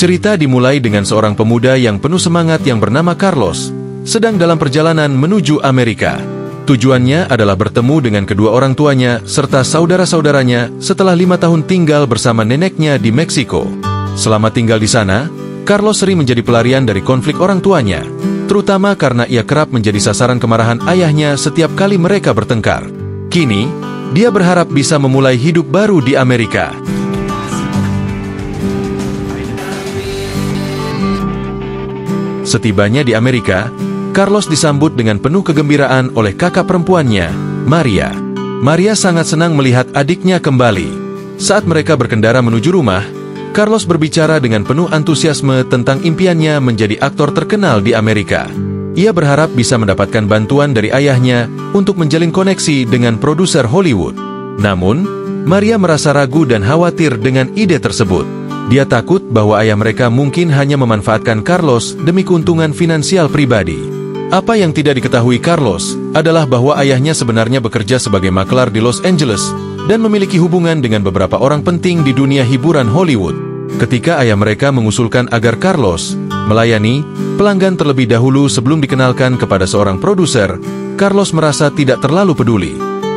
Cerita dimulai dengan seorang pemuda yang penuh semangat yang bernama Carlos, sedang dalam perjalanan menuju Amerika. Tujuannya adalah bertemu dengan kedua orang tuanya serta saudara-saudaranya setelah 5 tahun tinggal bersama neneknya di Meksiko. Selama tinggal di sana, Carlos sering menjadi pelarian dari konflik orang tuanya, terutama karena ia kerap menjadi sasaran kemarahan ayahnya setiap kali mereka bertengkar. Kini, dia berharap bisa memulai hidup baru di Amerika. Setibanya di Amerika, Carlos disambut dengan penuh kegembiraan oleh kakak perempuannya, Maria. Maria sangat senang melihat adiknya kembali. Saat mereka berkendara menuju rumah, Carlos berbicara dengan penuh antusiasme tentang impiannya menjadi aktor terkenal di Amerika. Ia berharap bisa mendapatkan bantuan dari ayahnya untuk menjalin koneksi dengan produser Hollywood. Namun, Maria merasa ragu dan khawatir dengan ide tersebut. Dia takut bahwa ayah mereka mungkin hanya memanfaatkan Carlos demi keuntungan finansial pribadi. Apa yang tidak diketahui Carlos adalah bahwa ayahnya sebenarnya bekerja sebagai makelar di Los Angeles dan memiliki hubungan dengan beberapa orang penting di dunia hiburan Hollywood. Ketika ayah mereka mengusulkan agar Carlos melayani pelanggan terlebih dahulu sebelum dikenalkan kepada seorang produser, Carlos merasa tidak terlalu peduli.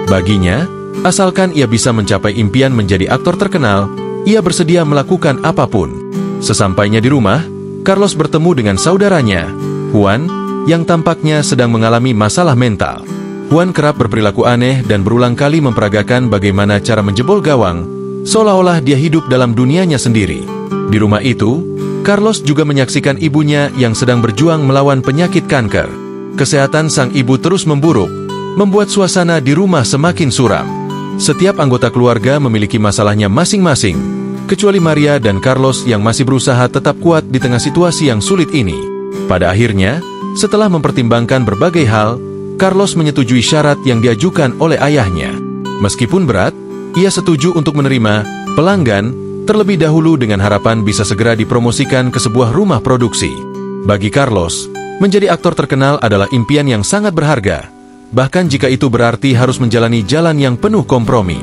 Baginya, asalkan ia bisa mencapai impian menjadi aktor terkenal, ia bersedia melakukan apapun. Sesampainya di rumah, Carlos bertemu dengan saudaranya, Juan, yang tampaknya sedang mengalami masalah mental. Juan kerap berperilaku aneh dan berulang kali memperagakan bagaimana cara menjebol gawang, seolah-olah dia hidup dalam dunianya sendiri. Di rumah itu, Carlos juga menyaksikan ibunya yang sedang berjuang melawan penyakit kanker. Kesehatan sang ibu terus memburuk, membuat suasana di rumah semakin suram. Setiap anggota keluarga memiliki masalahnya masing-masing, kecuali Maria dan Carlos yang masih berusaha tetap kuat di tengah situasi yang sulit ini. Pada akhirnya, setelah mempertimbangkan berbagai hal, Carlos menyetujui syarat yang diajukan oleh ayahnya. Meskipun berat, ia setuju untuk menerima pelanggan terlebih dahulu dengan harapan bisa segera dipromosikan ke sebuah rumah produksi. Bagi Carlos, menjadi aktor terkenal adalah impian yang sangat berharga, bahkan jika itu berarti harus menjalani jalan yang penuh kompromi.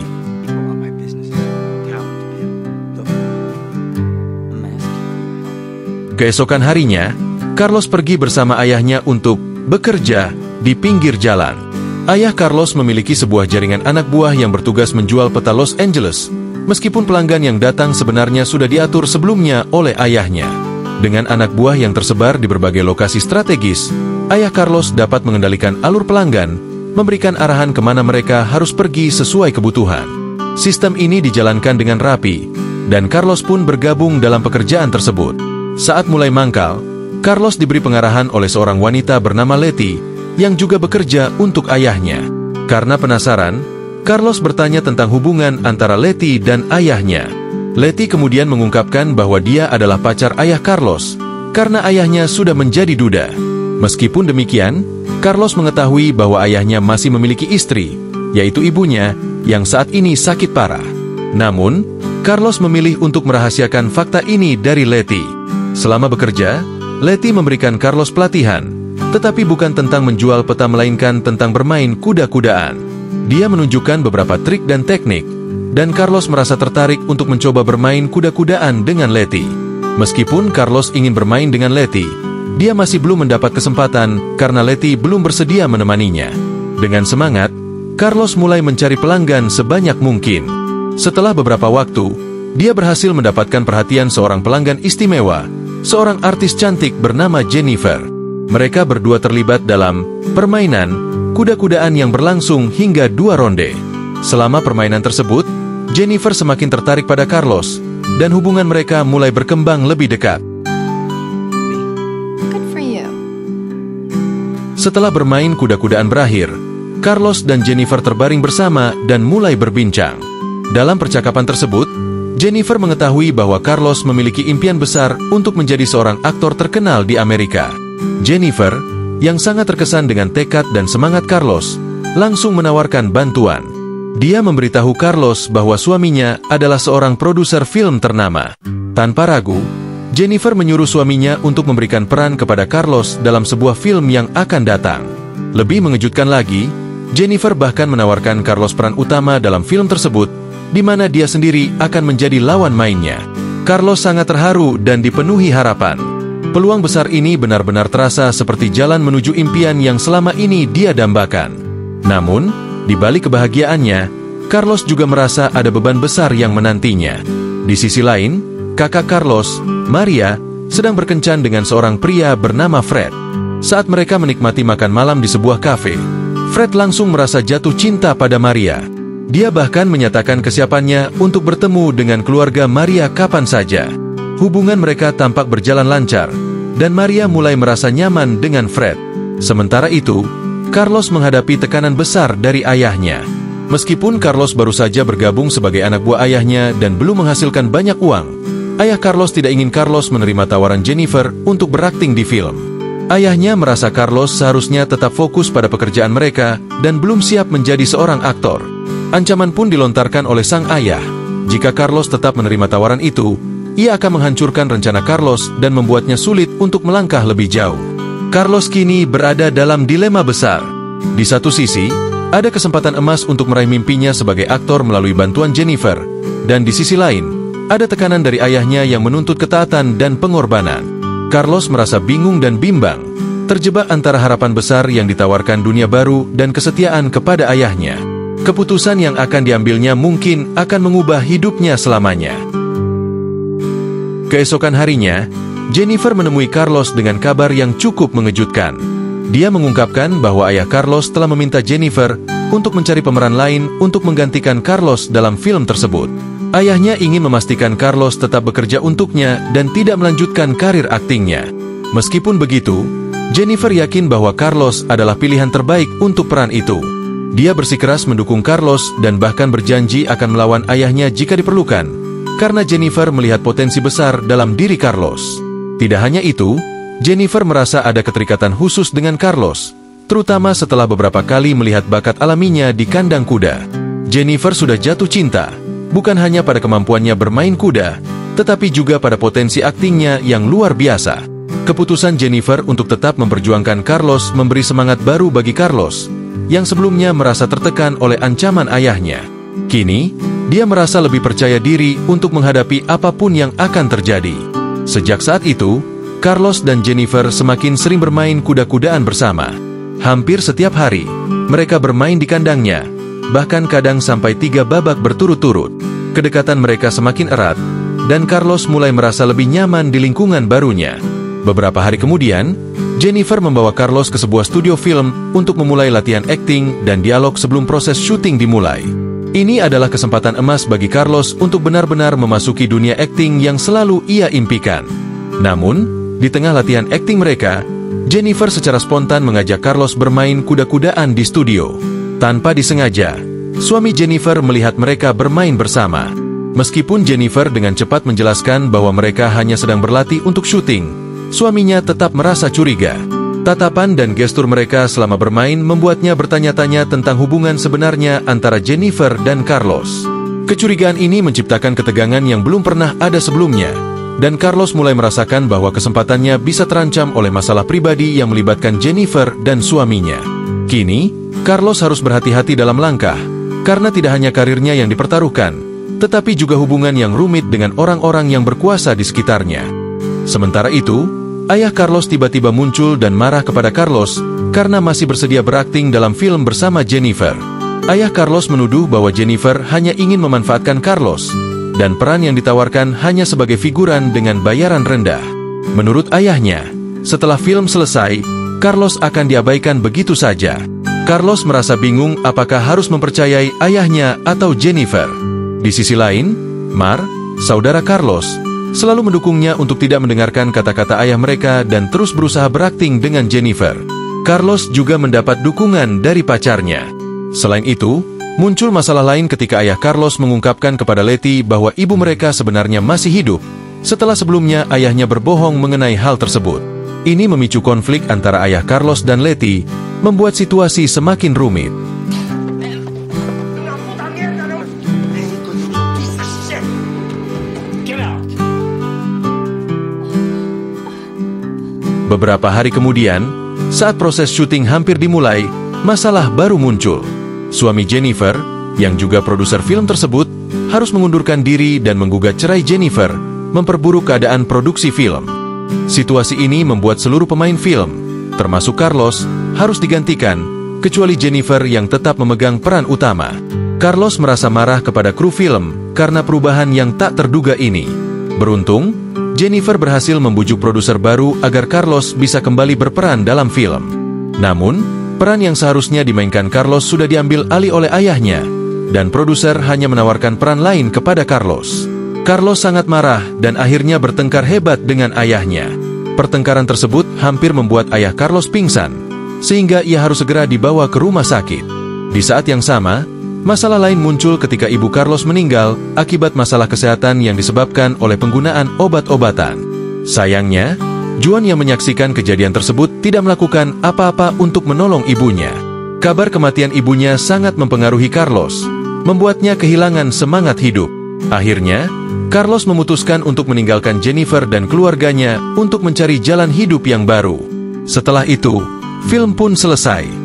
Keesokan harinya, Carlos pergi bersama ayahnya untuk bekerja di pinggir jalan. Ayah Carlos memiliki sebuah jaringan anak buah yang bertugas menjual peta Los Angeles, meskipun pelanggan yang datang sebenarnya sudah diatur sebelumnya oleh ayahnya. Dengan anak buah yang tersebar di berbagai lokasi strategis, ayah Carlos dapat mengendalikan alur pelanggan, memberikan arahan kemana mereka harus pergi sesuai kebutuhan. Sistem ini dijalankan dengan rapi, dan Carlos pun bergabung dalam pekerjaan tersebut. Saat mulai mangkal, Carlos diberi pengarahan oleh seorang wanita bernama Letty, yang juga bekerja untuk ayahnya. Karena penasaran, Carlos bertanya tentang hubungan antara Letty dan ayahnya. Letty kemudian mengungkapkan bahwa dia adalah pacar ayah Carlos, karena ayahnya sudah menjadi duda. Meskipun demikian, Carlos mengetahui bahwa ayahnya masih memiliki istri, yaitu ibunya, yang saat ini sakit parah. Namun, Carlos memilih untuk merahasiakan fakta ini dari Letty. Selama bekerja, Letty memberikan Carlos pelatihan, tetapi bukan tentang menjual peta melainkan tentang bermain kuda-kudaan. Dia menunjukkan beberapa trik dan teknik, dan Carlos merasa tertarik untuk mencoba bermain kuda-kudaan dengan Letty. Meskipun Carlos ingin bermain dengan Letty, dia masih belum mendapat kesempatan karena Letty belum bersedia menemaninya. Dengan semangat, Carlos mulai mencari pelanggan sebanyak mungkin. Setelah beberapa waktu, dia berhasil mendapatkan perhatian seorang pelanggan istimewa, seorang artis cantik bernama Jennifer. Mereka berdua terlibat dalam permainan kuda-kudaan yang berlangsung hingga 2 ronde. Selama permainan tersebut, Jennifer semakin tertarik pada Carlos, dan hubungan mereka mulai berkembang lebih dekat. Setelah bermain kuda-kudaan berakhir, Carlos dan Jennifer terbaring bersama dan mulai berbincang. Dalam percakapan tersebut, Jennifer mengetahui bahwa Carlos memiliki impian besar untuk menjadi seorang aktor terkenal di Amerika. Jennifer, yang sangat terkesan dengan tekad dan semangat Carlos, langsung menawarkan bantuan. Dia memberitahu Carlos bahwa suaminya adalah seorang produser film ternama. Tanpa ragu, Jennifer menyuruh suaminya untuk memberikan peran kepada Carlos dalam sebuah film yang akan datang. Lebih mengejutkan lagi, Jennifer bahkan menawarkan Carlos peran utama dalam film tersebut, di mana dia sendiri akan menjadi lawan mainnya. Carlos sangat terharu dan dipenuhi harapan. Peluang besar ini benar-benar terasa seperti jalan menuju impian yang selama ini dia dambakan. Namun, di balik kebahagiaannya, Carlos juga merasa ada beban besar yang menantinya. Di sisi lain, kakak Carlos, Maria, sedang berkencan dengan seorang pria bernama Fred. Saat mereka menikmati makan malam di sebuah kafe, Fred langsung merasa jatuh cinta pada Maria. Dia bahkan menyatakan kesiapannya untuk bertemu dengan keluarga Maria kapan saja. Hubungan mereka tampak berjalan lancar, dan Maria mulai merasa nyaman dengan Fred. Sementara itu, Carlos menghadapi tekanan besar dari ayahnya. Meskipun Carlos baru saja bergabung sebagai anak buah ayahnya dan belum menghasilkan banyak uang, ayah Carlos tidak ingin Carlos menerima tawaran Jennifer untuk berakting di film. Ayahnya merasa Carlos seharusnya tetap fokus pada pekerjaan mereka dan belum siap menjadi seorang aktor. Ancaman pun dilontarkan oleh sang ayah. Jika Carlos tetap menerima tawaran itu, ia akan menghancurkan rencana Carlos dan membuatnya sulit untuk melangkah lebih jauh. Carlos kini berada dalam dilema besar. Di satu sisi, ada kesempatan emas untuk meraih mimpinya sebagai aktor melalui bantuan Jennifer, dan di sisi lain, ada tekanan dari ayahnya yang menuntut ketaatan dan pengorbanan. Carlos merasa bingung dan bimbang, terjebak antara harapan besar yang ditawarkan dunia baru dan kesetiaan kepada ayahnya. Keputusan yang akan diambilnya mungkin akan mengubah hidupnya selamanya. Keesokan harinya, Jennifer menemui Carlos dengan kabar yang cukup mengejutkan. Dia mengungkapkan bahwa ayah Carlos telah meminta Jennifer untuk mencari pemeran lain untuk menggantikan Carlos dalam film tersebut. Ayahnya ingin memastikan Carlos tetap bekerja untuknya dan tidak melanjutkan karir aktingnya. Meskipun begitu, Jennifer yakin bahwa Carlos adalah pilihan terbaik untuk peran itu. Dia bersikeras mendukung Carlos dan bahkan berjanji akan melawan ayahnya jika diperlukan, karena Jennifer melihat potensi besar dalam diri Carlos. Tidak hanya itu, Jennifer merasa ada keterikatan khusus dengan Carlos, terutama setelah beberapa kali melihat bakat alaminya di kandang kuda. Jennifer sudah jatuh cinta, bukan hanya pada kemampuannya bermain kuda, tetapi juga pada potensi aktingnya yang luar biasa. Keputusan Jennifer untuk tetap memperjuangkan Carlos memberi semangat baru bagi Carlos, yang sebelumnya merasa tertekan oleh ancaman ayahnya. Kini, dia merasa lebih percaya diri untuk menghadapi apapun yang akan terjadi. Sejak saat itu, Carlos dan Jennifer semakin sering bermain kuda-kudaan bersama. Hampir setiap hari, mereka bermain di kandangnya, bahkan kadang sampai 3 babak berturut-turut. Kedekatan mereka semakin erat, dan Carlos mulai merasa lebih nyaman di lingkungan barunya. Beberapa hari kemudian, Jennifer membawa Carlos ke sebuah studio film untuk memulai latihan akting dan dialog sebelum proses syuting dimulai. Ini adalah kesempatan emas bagi Carlos untuk benar-benar memasuki dunia akting yang selalu ia impikan. Namun, di tengah latihan akting mereka, Jennifer secara spontan mengajak Carlos bermain kuda-kudaan di studio. Tanpa disengaja, suami Jennifer melihat mereka bermain bersama. Meskipun Jennifer dengan cepat menjelaskan bahwa mereka hanya sedang berlatih untuk syuting, suaminya tetap merasa curiga. Tatapan dan gestur mereka selama bermain membuatnya bertanya-tanya tentang hubungan sebenarnya antara Jennifer dan Carlos. Kecurigaan ini menciptakan ketegangan yang belum pernah ada sebelumnya, dan Carlos mulai merasakan bahwa kesempatannya bisa terancam oleh masalah pribadi yang melibatkan Jennifer dan suaminya. Kini, Carlos harus berhati-hati dalam langkah, karena tidak hanya karirnya yang dipertaruhkan, tetapi juga hubungan yang rumit dengan orang-orang yang berkuasa di sekitarnya. Sementara itu, ayah Carlos tiba-tiba muncul dan marah kepada Carlos karena masih bersedia berakting dalam film bersama Jennifer. Ayah Carlos menuduh bahwa Jennifer hanya ingin memanfaatkan Carlos, dan peran yang ditawarkan hanya sebagai figuran dengan bayaran rendah. Menurut ayahnya, setelah film selesai, Carlos akan diabaikan begitu saja. Carlos merasa bingung apakah harus mempercayai ayahnya atau Jennifer. Di sisi lain, Mar, saudara Carlos, selalu mendukungnya untuk tidak mendengarkan kata-kata ayah mereka dan terus berusaha berakting dengan Jennifer. Carlos juga mendapat dukungan dari pacarnya. Selain itu, muncul masalah lain ketika ayah Carlos mengungkapkan kepada Letty bahwa ibu mereka sebenarnya masih hidup, setelah sebelumnya ayahnya berbohong mengenai hal tersebut. Ini memicu konflik antara ayah Carlos dan Letty, membuat situasi semakin rumit. Beberapa hari kemudian, saat proses syuting hampir dimulai, masalah baru muncul. Suami Jennifer, yang juga produser film tersebut, harus mengundurkan diri dan menggugat cerai Jennifer memperburuk keadaan produksi film. Situasi ini membuat seluruh pemain film, termasuk Carlos, harus digantikan, kecuali Jennifer yang tetap memegang peran utama. Carlos merasa marah kepada kru film karena perubahan yang tak terduga ini. Beruntung, Jennifer berhasil membujuk produser baru agar Carlos bisa kembali berperan dalam film. Namun, peran yang seharusnya dimainkan Carlos sudah diambil alih oleh ayahnya, dan produser hanya menawarkan peran lain kepada Carlos. Carlos sangat marah dan akhirnya bertengkar hebat dengan ayahnya. Pertengkaran tersebut hampir membuat ayah Carlos pingsan, sehingga ia harus segera dibawa ke rumah sakit. Di saat yang sama, masalah lain muncul ketika ibu Carlos meninggal akibat masalah kesehatan yang disebabkan oleh penggunaan obat-obatan. Sayangnya, Juan yang menyaksikan kejadian tersebut tidak melakukan apa-apa untuk menolong ibunya. Kabar kematian ibunya sangat mempengaruhi Carlos, membuatnya kehilangan semangat hidup. Akhirnya, Carlos memutuskan untuk meninggalkan Jennifer dan keluarganya untuk mencari jalan hidup yang baru. Setelah itu, film pun selesai.